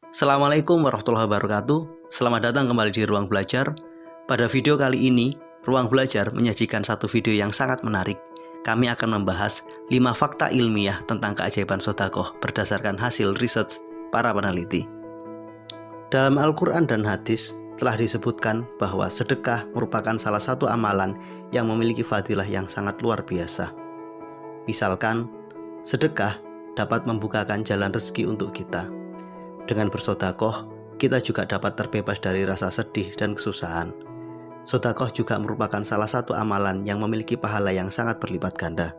Assalamualaikum warahmatullahi wabarakatuh. Selamat datang kembali di Ruang Belajar. Pada video kali ini, Ruang Belajar menyajikan satu video yang sangat menarik. Kami akan membahas 5 fakta ilmiah tentang keajaiban sedekah berdasarkan hasil riset para peneliti. Dalam Al-Quran dan hadis telah disebutkan bahwa sedekah merupakan salah satu amalan yang memiliki fadilah yang sangat luar biasa. Misalkan, sedekah dapat membukakan jalan rezeki untuk kita. Dengan bersedekah, kita juga dapat terbebas dari rasa sedih dan kesusahan. Sedekah juga merupakan salah satu amalan yang memiliki pahala yang sangat berlipat ganda.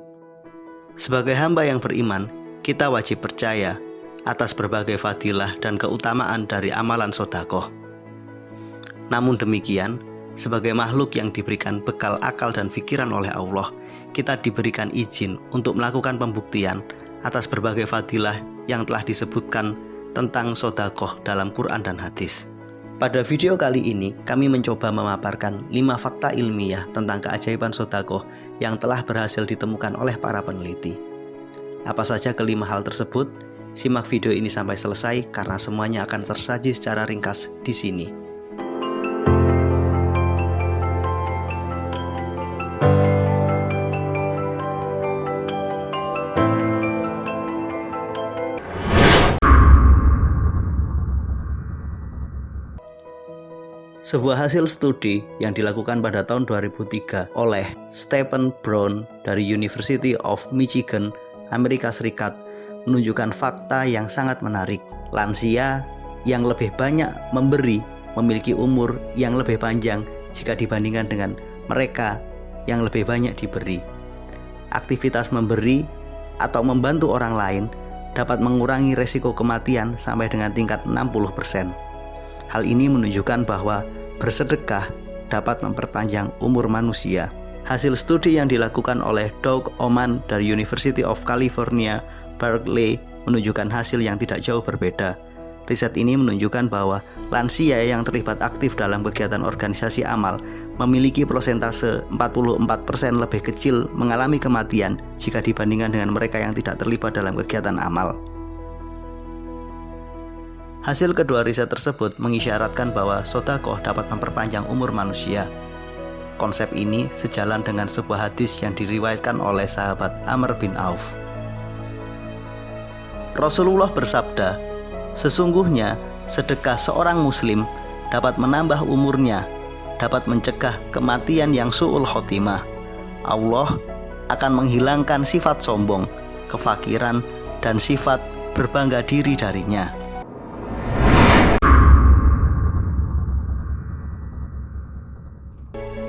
Sebagai hamba yang beriman, kita wajib percaya atas berbagai fadilah dan keutamaan dari amalan sedekah. Namun demikian, sebagai makhluk yang diberikan bekal akal dan pikiran oleh Allah, kita diberikan izin untuk melakukan pembuktian atas berbagai fadilah yang telah disebutkan tentang sedekah dalam Quran dan hadis. Pada video kali ini, kami mencoba memaparkan 5 fakta ilmiah tentang keajaiban sedekah yang telah berhasil ditemukan oleh para peneliti. Apa saja kelima hal tersebut? Simak video ini sampai selesai karena semuanya akan tersaji secara ringkas di sini. Sebuah hasil studi yang dilakukan pada tahun 2003 oleh Stephen Brown dari University of Michigan, Amerika Serikat menunjukkan fakta yang sangat menarik. Lansia yang lebih banyak memberi memiliki umur yang lebih panjang jika dibandingkan dengan mereka yang lebih banyak diberi. Aktivitas memberi atau membantu orang lain dapat mengurangi resiko kematian sampai dengan tingkat 60%. Hal ini menunjukkan bahwa bersedekah dapat memperpanjang umur manusia. Hasil studi yang dilakukan oleh Doug Oman dari University of California, Berkeley menunjukkan hasil yang tidak jauh berbeda. Riset ini menunjukkan bahwa lansia yang terlibat aktif dalam kegiatan organisasi amal memiliki persentase 44% lebih kecil mengalami kematian jika dibandingkan dengan mereka yang tidak terlibat dalam kegiatan amal. Hasil kedua riset tersebut mengisyaratkan bahwa sedekah dapat memperpanjang umur manusia. Konsep ini sejalan dengan sebuah hadis yang diriwayatkan oleh sahabat Amr bin Auf. Rasulullah bersabda, "Sesungguhnya sedekah seorang muslim dapat menambah umurnya, dapat mencegah kematian yang su'ul khotimah. Allah akan menghilangkan sifat sombong, kefakiran, dan sifat berbangga diri darinya."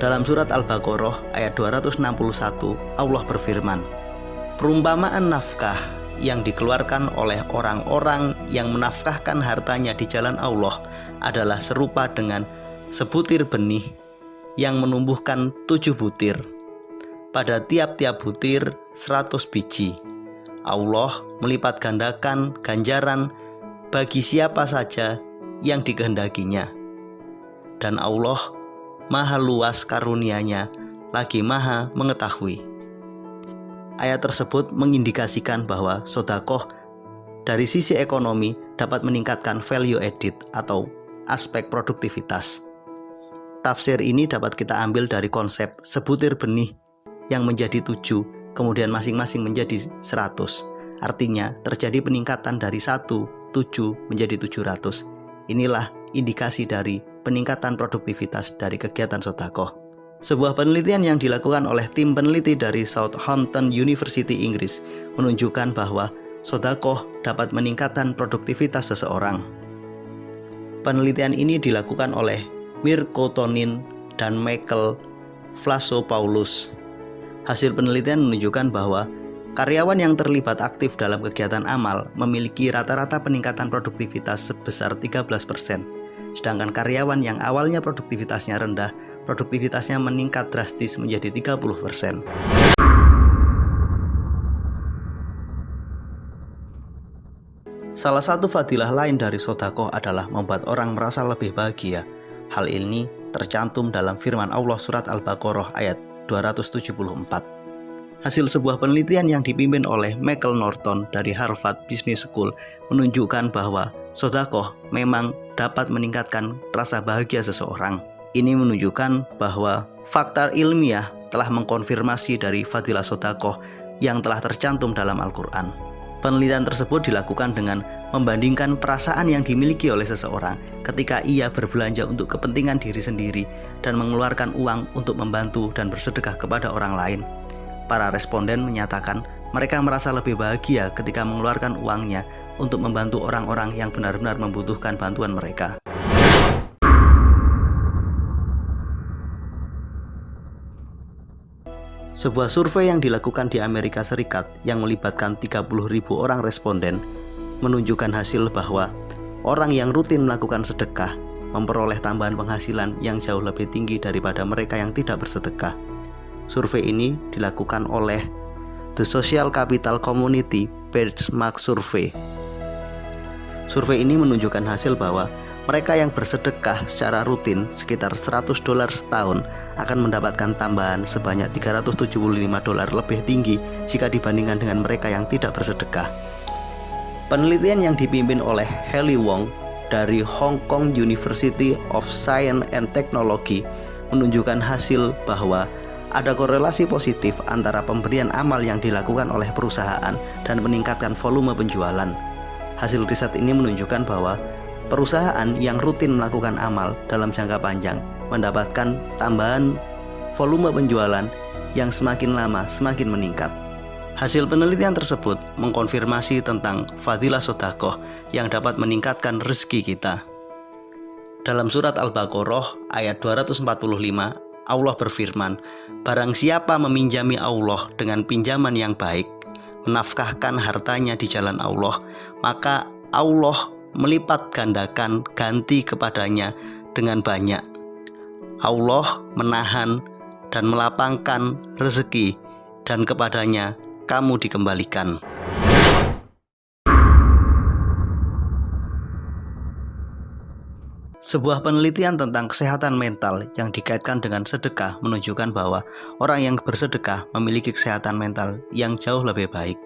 Dalam surat Al-Baqarah ayat 261, Allah berfirman, "Perumpamaan nafkah yang dikeluarkan oleh orang-orang yang menafkahkan hartanya di jalan Allah adalah serupa dengan sebutir benih yang menumbuhkan 7 butir. Pada tiap-tiap butir 100 biji. Allah melipat gandakan ganjaran bagi siapa saja yang dikehendakinya. Dan Allah Maha luas karunia-Nya, lagi Maha mengetahui." Ayat tersebut mengindikasikan bahwa sedekah dari sisi ekonomi dapat meningkatkan value added atau aspek produktivitas. Tafsir ini dapat kita ambil dari konsep sebutir benih yang menjadi 7, kemudian masing-masing menjadi 100. Artinya terjadi peningkatan dari 1, 7 menjadi 700. Inilah indikasi dari peningkatan produktivitas dari kegiatan sedekah. Sebuah penelitian yang dilakukan oleh tim peneliti dari Southampton University Inggris menunjukkan bahwa sedekah dapat meningkatkan produktivitas seseorang. Penelitian ini dilakukan oleh Mirko Tonin dan Michael Vlasopoulos. Hasil penelitian menunjukkan bahwa karyawan yang terlibat aktif dalam kegiatan amal memiliki rata-rata peningkatan produktivitas sebesar 13%. Sedangkan karyawan yang awalnya produktivitasnya rendah, produktivitasnya meningkat drastis menjadi 30%. Salah satu fadilah lain dari sedekah adalah membuat orang merasa lebih bahagia. Hal ini tercantum dalam firman Allah surat Al-Baqarah ayat 274. Hasil sebuah penelitian yang dipimpin oleh Michael Norton dari Harvard Business School menunjukkan bahwa Sedekah memang dapat meningkatkan rasa bahagia seseorang. Ini menunjukkan bahwa fakta ilmiah telah mengkonfirmasi dari fadilah sedekah yang telah tercantum dalam Al-Quran. Penelitian tersebut dilakukan dengan membandingkan perasaan yang dimiliki oleh seseorang ketika ia berbelanja untuk kepentingan diri sendiri dan mengeluarkan uang untuk membantu dan bersedekah kepada orang lain. Para responden menyatakan mereka merasa lebih bahagia ketika mengeluarkan uangnya untuk membantu orang-orang yang benar-benar membutuhkan bantuan mereka. Sebuah survei yang dilakukan di Amerika Serikat yang melibatkan 30.000 orang responden menunjukkan hasil bahwa orang yang rutin melakukan sedekah memperoleh tambahan penghasilan yang jauh lebih tinggi daripada mereka yang tidak bersedekah. Survei ini dilakukan oleh The Social Capital Community Benchmark Survey. Survei ini menunjukkan hasil bahwa mereka yang bersedekah secara rutin sekitar $100 setahun akan mendapatkan tambahan sebanyak $375 lebih tinggi jika dibandingkan dengan mereka yang tidak bersedekah. Penelitian yang dipimpin oleh Haley Wong dari Hong Kong University of Science and Technology menunjukkan hasil bahwa ada korelasi positif antara pemberian amal yang dilakukan oleh perusahaan dan meningkatkan volume penjualan. Hasil riset ini menunjukkan bahwa perusahaan yang rutin melakukan amal dalam jangka panjang mendapatkan tambahan volume penjualan yang semakin lama semakin meningkat. Hasil penelitian tersebut mengkonfirmasi tentang fadilah sedekah yang dapat meningkatkan rezeki kita. Dalam surat Al-Baqarah ayat 245, Allah berfirman, "Barang siapa meminjami Allah dengan pinjaman yang baik, menafkahkan hartanya di jalan Allah, maka Allah melipat gandakan ganti kepadanya dengan banyak. Allah menahan dan melapangkan rezeki, dan kepadanya kamu dikembalikan." Sebuah penelitian tentang kesehatan mental yang dikaitkan dengan sedekah menunjukkan bahwa orang yang bersedekah memiliki kesehatan mental yang jauh lebih baik.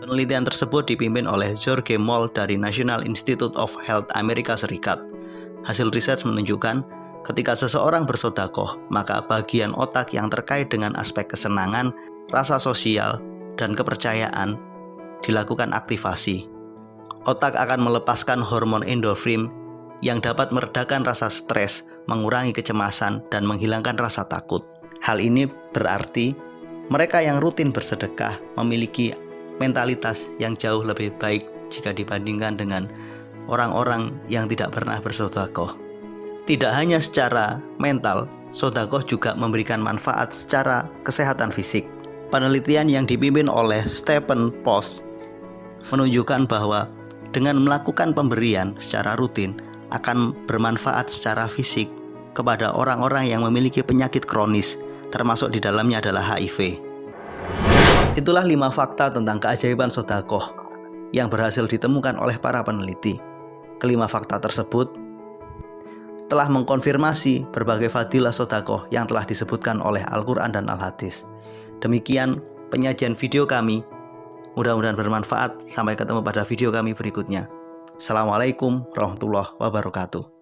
Penelitian tersebut dipimpin oleh George Moll dari National Institute of Health Amerika Serikat. Hasil riset menunjukkan ketika seseorang bersedekah, maka bagian otak yang terkait dengan aspek kesenangan, rasa sosial, dan kepercayaan dilakukan aktivasi. Otak akan melepaskan hormon endorfin yang dapat meredakan rasa stres, mengurangi kecemasan, dan menghilangkan rasa takut. Hal ini berarti mereka yang rutin bersedekah memiliki mentalitas yang jauh lebih baik jika dibandingkan dengan orang-orang yang tidak pernah bersedekah. Tidak hanya secara mental, sedekah juga memberikan manfaat secara kesehatan fisik. Penelitian yang dipimpin oleh Stephen Post menunjukkan bahwa dengan melakukan pemberian secara rutin akan bermanfaat secara fisik kepada orang-orang yang memiliki penyakit kronis, termasuk di dalamnya adalah HIV. Itulah 5 fakta tentang keajaiban sedekah yang berhasil ditemukan oleh para peneliti. Kelima fakta tersebut telah mengkonfirmasi berbagai fadilah sedekah yang telah disebutkan oleh Al-Quran dan Al-Hadis. Demikian penyajian video kami. Mudah-mudahan bermanfaat. Sampai ketemu pada video kami berikutnya. Assalamualaikum warahmatullahi wabarakatuh.